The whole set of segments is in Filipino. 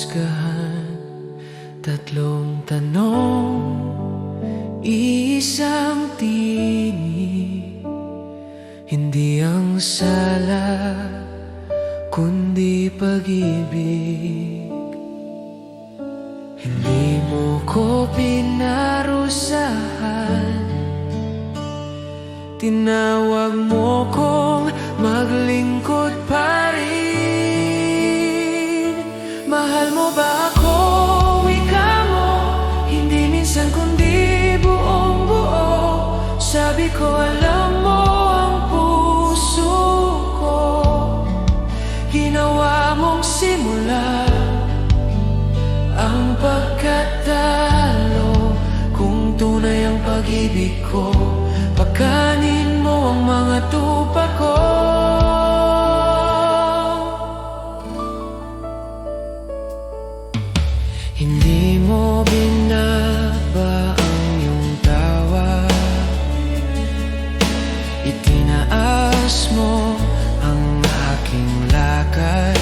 husgahan. Tatlong tanong, isang tinig. Hindi ang sala, kundi pag-ibig. Hindi mo ko pinarusahan, tinawag mo kong maglingkod pa rin. Mahal mo ba ako? Wika mo, hindi minsan kundi buong buo. Sabi ko alam mo ang puso ko, ginawa mong simula ang pagkatalo. Kung tunay ang pag-ibig ko, pagkanin mo ang mga tupa ko. Hindi mo binaba ang iyong tawa, itinaas mo ang aking lakad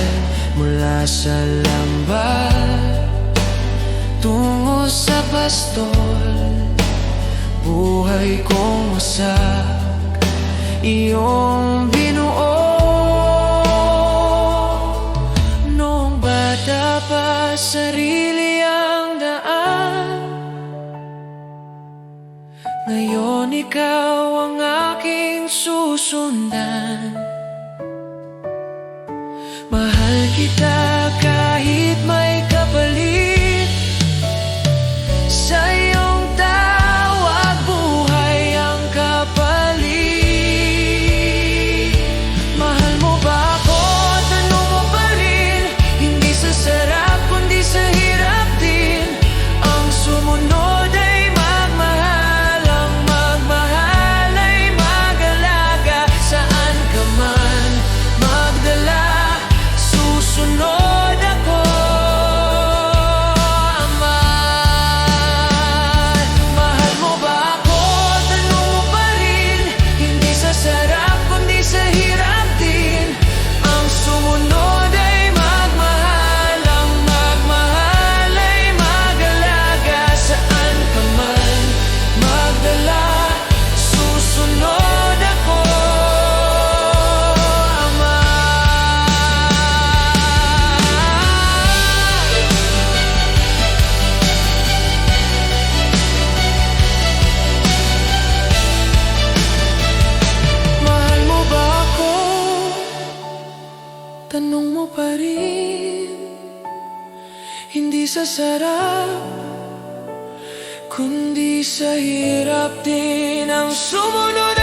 mula sa lambat tungo sa pastol. Buhay kong wasak, iyong binuo. Noong bata pa, sarili ang daan. Ngayon ikaw ang aking susundan. Mahal kita kahit may kapalit. Sa iyong tawag, buhay ang kapalit. Mahal mo ba ako? Tanong mo pa rin. Hindi sa sarap, kundi sa hirap din. Ang sumunod ay magmahal. Ang magmahal ay mag-alaga. Saan ka man magdala, susunod ako. Mahal mo ba ako? Tanong mo pa rin. Hindi sa sarap, kundi sa hirap din. Ang sumunod ay magmahal. Ang magmahal ay mag-alaga. Saan ka man magdala, susunod ako, Ama. Mahal mo ba ako? Tanong mo pa rin. Hindi sa sarap, kundi sa hirap din. Ang sumunod